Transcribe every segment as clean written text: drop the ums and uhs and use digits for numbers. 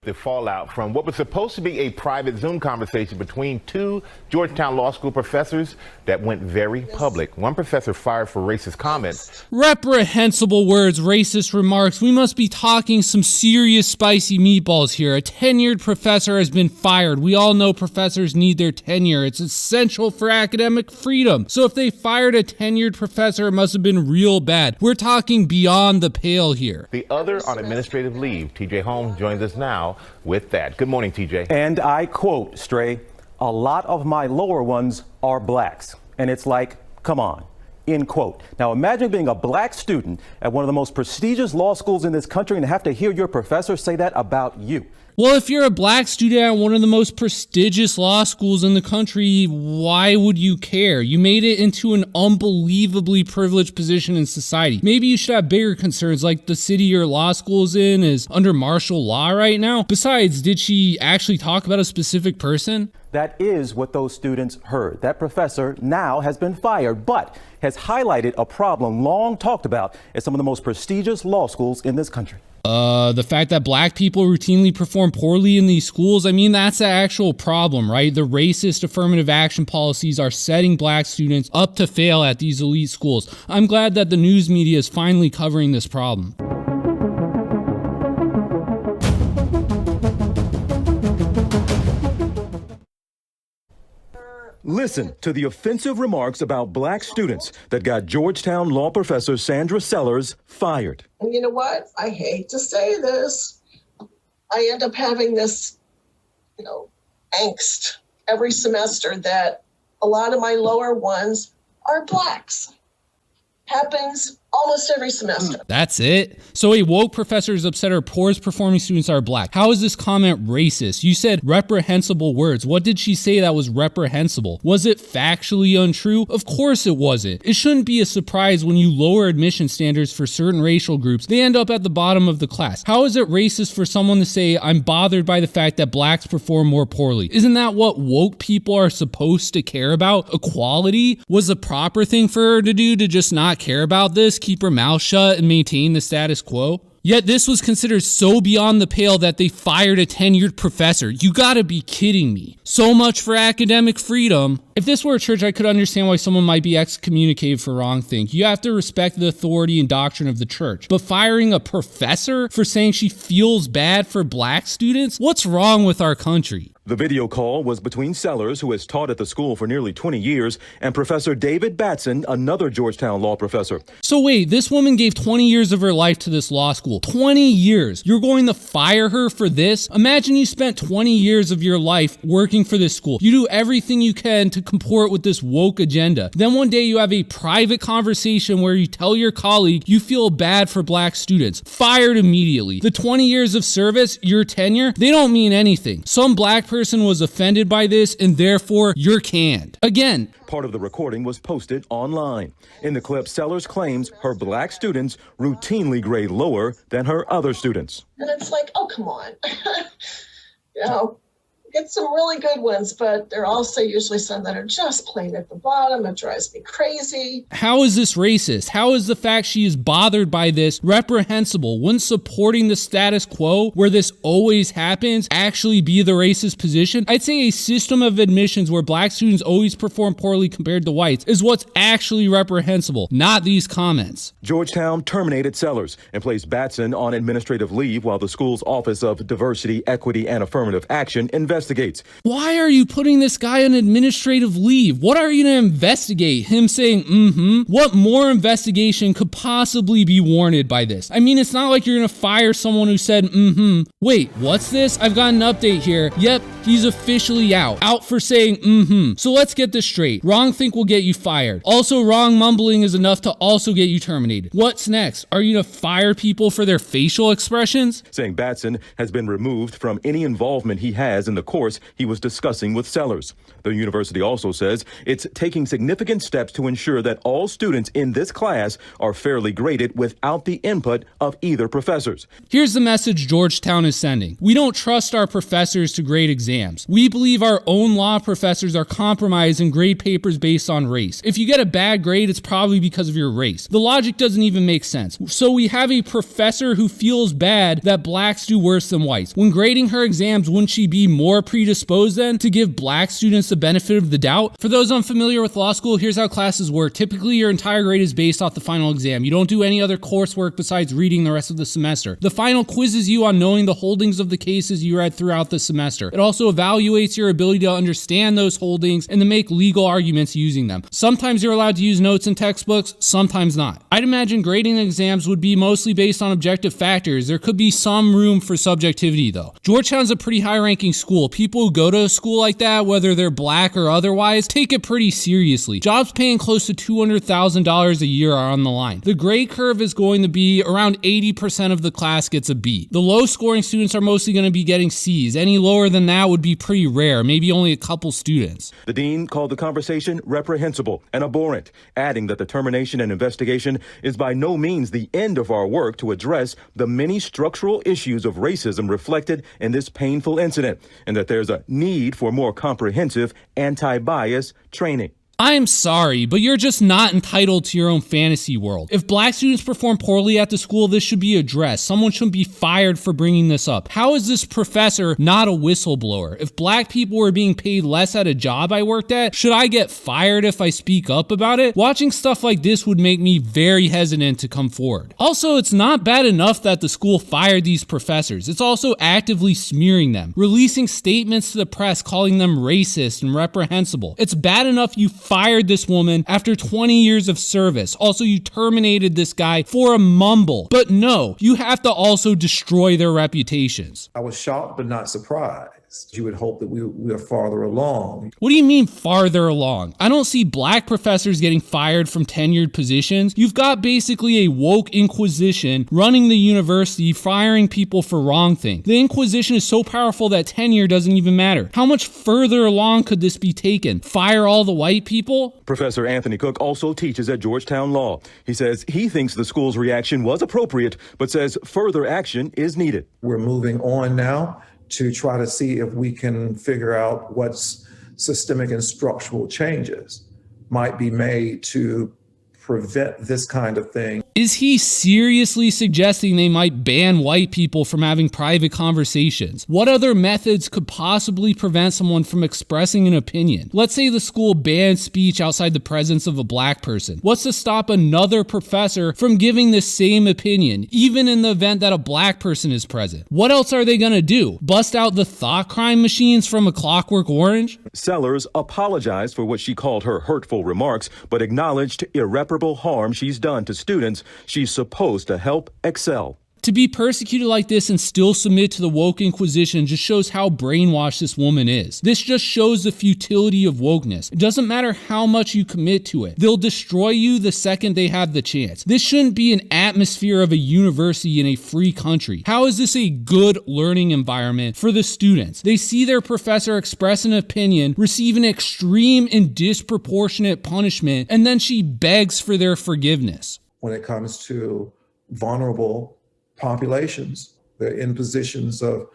The fallout from what was supposed to be a private Zoom conversation between two Georgetown Law School professors that went very public. One professor fired for racist comments. Reprehensible words, racist remarks. We must be talking some serious spicy meatballs here. A tenured professor has been fired. We all know professors need their tenure. It's essential for academic freedom. So if they fired a tenured professor, it must have been real bad. We're talking beyond the pale here. The other on administrative leave. TJ Holmes joins us now with that. Good morning, TJ. And I quote, Stray, "A lot of my lower ones are blacks." And it's like, come on, end quote. Now imagine being a black student at one of the most prestigious law schools in this country and have to hear your professor say that about you. Well, if you're a black student at one of the most prestigious law schools in the country, why would you care? You made it into an unbelievably privileged position in society. Maybe you should have bigger concerns, like the city your law school is in is under martial law right now. Besides, did she actually talk about a specific person? That is what those students heard. That professor now has been fired, but has highlighted a problem long talked about at some of the most prestigious law schools in this country. The fact that black people routinely perform poorly in these schools, I mean, that's the actual problem, right? The racist affirmative action policies are setting black students up to fail at these elite schools. I'm glad that the news media is finally covering this problem. Listen to the offensive remarks about black students that got Georgetown law professor Sandra Sellers fired. And you know what? I hate to say this. I end up having this, angst every semester that a lot of my lower ones are blacks. Happens almost every semester. That's it? So a woke professor is upset her poorest performing students are black. How is this comment racist? You said reprehensible words. What did she say that was reprehensible? Was it factually untrue? Of course it wasn't. It shouldn't be a surprise when you lower admission standards for certain racial groups, they end up at the bottom of the class. How is it racist for someone to say, I'm bothered by the fact that blacks perform more poorly? Isn't that what woke people are supposed to care about? Equality? Was the proper thing for her to do to just not care about this? Keep her mouth shut and maintain the status quo? Yet this was considered so beyond the pale that they fired a tenured professor. You gotta be kidding me. So much for academic freedom. If this were a church, I could understand why someone might be excommunicated for wrongthing. You have to respect the authority and doctrine of the church. But firing a professor for saying she feels bad for black students? What's wrong with our country? The video call was between Sellers, who has taught at the school for nearly 20 years, and Professor David Batson, another Georgetown law professor. So wait, this woman gave 20 years of her life to this law school. 20 years. You're going to fire her for this? Imagine you spent 20 years of your life working for this school. You do everything you can to comport with this woke agenda. Then one day you have a private conversation where you tell your colleague you feel bad for black students. Fired immediately. The 20 years of service, your tenure, they don't mean anything. Some black person was offended by this and therefore you're canned. Again, part of the recording was posted online. In the clip, Sellers claims her black students routinely grade lower than her other students. And it's like, oh, come on. Get some really good ones, but there are also usually some that are just plain at the bottom. It drives me crazy. How is this racist? How is the fact she is bothered by this reprehensible? Wouldn't supporting the status quo where this always happens actually be the racist position? I'd say a system of admissions where black students always perform poorly compared to whites is what's actually reprehensible, not these comments. Georgetown terminated Sellers and placed Batson on administrative leave while the school's Office of Diversity, Equity, and Affirmative Action investigates. Why are you putting this guy on administrative leave? What are you to investigate? Him saying, What more investigation could possibly be warranted by this? I mean, it's not like you're gonna fire someone who said, Wait, what's this? I've got an update here. Yep, he's officially out for saying, So let's get this straight. Wrong think will get you fired. Also, wrong mumbling is enough to also get you terminated. What's next? Are you gonna fire people for their facial expressions? Saying Batson has been removed from any involvement he has in the course he was discussing with Sellers. The university also says it's taking significant steps to ensure that all students in this class are fairly graded without the input of either professors. Here's the message Georgetown is sending. We don't trust our professors to grade exams. exams. We believe our own law professors are compromised and grade papers based on race. If you get a bad grade, it's probably because of your race. The logic doesn't even make sense. So we have a professor who feels bad that blacks do worse than whites. When grading her exams, wouldn't she be more predisposed then to give black students the benefit of the doubt? For those unfamiliar with law school, here's how classes work. Typically, your entire grade is based off the final exam. You don't do any other coursework besides reading the rest of the semester. The final quizzes you on knowing the holdings of the cases you read throughout the semester. It also evaluates your ability to understand those holdings and to make legal arguments using them. Sometimes you're allowed to use notes in textbooks, sometimes not. I'd imagine grading exams would be mostly based on objective factors. There could be some room for subjectivity though. Georgetown's a pretty high-ranking school. People who go to a school like that, whether they're black or otherwise, take it pretty seriously. Jobs paying close to $200,000 a year are on the line. The grade curve is going to be around 80% of the class gets a B. The low-scoring students are mostly going to be getting C's. Any lower than that would be pretty rare, maybe only a couple students. The dean called the conversation reprehensible and abhorrent, adding that the termination and investigation is by no means the end of our work to address the many structural issues of racism reflected in this painful incident, and that there's a need for more comprehensive anti-bias training. I'm sorry, but you're just not entitled to your own fantasy world. If black students perform poorly at the school, this should be addressed. Someone shouldn't be fired for bringing this up. How is this professor not a whistleblower? If black people were being paid less at a job I worked at, should I get fired if I speak up about it? Watching stuff like this would make me very hesitant to come forward. Also, it's not bad enough that the school fired these professors. It's also actively smearing them, releasing statements to the press calling them racist and reprehensible. It's bad enough you fired this woman after 20 years of service. Also, you terminated this guy for a mumble. But no, you have to also destroy their reputations. I was shocked but not surprised. You would hope that we are farther along. What do you mean farther along? I don't see black professors getting fired from tenured positions. You've got basically a woke Inquisition running the university, firing people for wrong things. The Inquisition is so powerful that tenure doesn't even matter. How much further along could this be taken? Fire all the white people? Professor Anthony Cook also teaches at Georgetown Law. He says he thinks the school's reaction was appropriate, but says further action is needed. We're moving on now to try to see if we can figure out what systemic and structural changes might be made to prevent this kind of thing. Is he seriously suggesting they might ban white people from having private conversations? What other methods could possibly prevent someone from expressing an opinion? Let's say the school bans speech outside the presence of a black person. What's to stop another professor from giving the same opinion, even in the event that a black person is present? What else are they gonna do? Bust out the thought crime machines from A Clockwork Orange? Sellers apologized for what she called her hurtful remarks, but acknowledged irreparable harm she's done to students she's supposed to help excel. To be persecuted like this and still submit to the woke Inquisition just shows how brainwashed this woman is. This just shows the futility of wokeness. It doesn't matter how much you commit to it. They'll destroy you the second they have the chance. This shouldn't be an atmosphere of a university in a free country. How is this a good learning environment for the students? They see their professor express an opinion, receive an extreme and disproportionate punishment, and then she begs for their forgiveness. When it comes to vulnerable populations, they're in positions of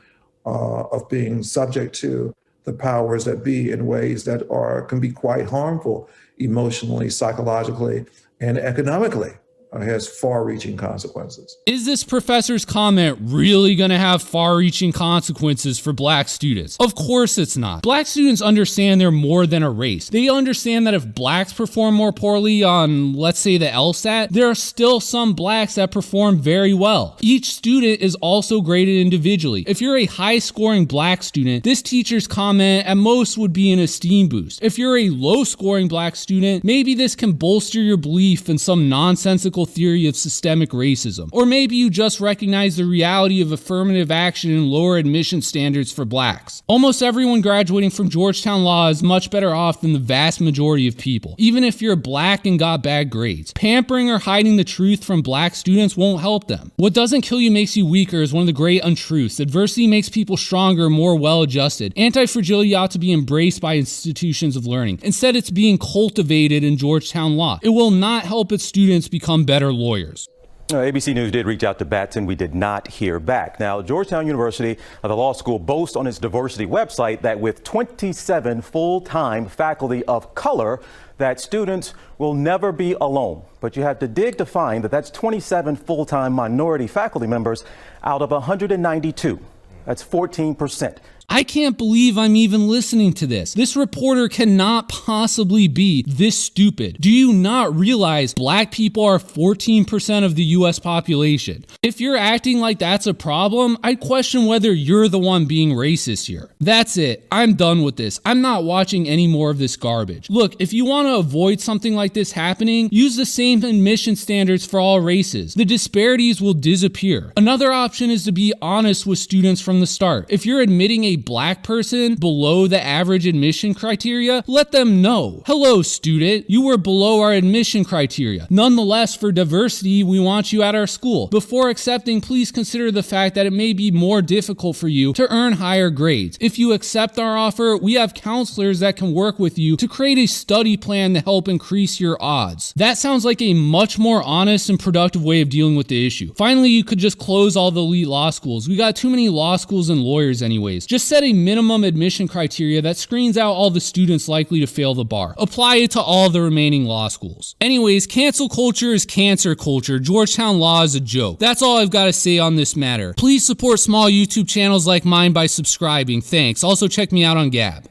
being subject to the powers that be in ways that can be quite harmful emotionally, psychologically, and economically. Has far-reaching consequences. Is this professor's comment really going to have far-reaching consequences for black students? Of course it's not. Black students understand they're more than a race. They understand that if blacks perform more poorly on, let's say, the LSAT, there are still some blacks that perform very well. Each student is also graded individually. If you're a high-scoring black student, this teacher's comment at most would be an esteem boost. If you're a low-scoring black student, maybe this can bolster your belief in some nonsensical theory of systemic racism. Or maybe you just recognize the reality of affirmative action and lower admission standards for blacks. Almost everyone graduating from Georgetown Law is much better off than the vast majority of people, even if you're black and got bad grades. Pampering or hiding the truth from black students won't help them. What doesn't kill you makes you weaker is one of the great untruths. Adversity makes people stronger, more well-adjusted. Anti-fragility ought to be embraced by institutions of learning. Instead, it's being cultivated in Georgetown Law. It will not help its students become better lawyers. ABC News did reach out to Batson. We did not hear back. Now, Georgetown University, the law school, boasts on its diversity website that with 27 full-time faculty of color, that students will never be alone. But you have to dig to find that that's 27 full-time minority faculty members out of 192. That's 14%. I can't believe I'm even listening to this. This reporter cannot possibly be this stupid. Do you not realize black people are 14% of the US population? If you're acting like that's a problem, I'd question whether you're the one being racist here. That's it. I'm done with this. I'm not watching any more of this garbage. Look, if you want to avoid something like this happening, use the same admission standards for all races. The disparities will disappear. Another option is to be honest with students from the start. If you're admitting a black person below the average admission criteria, let them know. Hello, student, you were below our admission criteria. Nonetheless, for diversity, we want you at our school. Before accepting, please consider the fact that it may be more difficult for you to earn higher grades. If you accept our offer, we have counselors that can work with you to create a study plan to help increase your odds. That sounds like a much more honest and productive way of dealing with the issue. Finally, you could just close all the elite law schools. We got too many law schools and lawyers anyways. Just set a minimum admission criteria that screens out all the students likely to fail the bar. Apply it to all the remaining law schools. Anyways, cancel culture is cancer culture. Georgetown law is a joke. That's all I've got to say on this matter. Please support small YouTube channels like mine by subscribing. Thanks. Also check me out on Gab.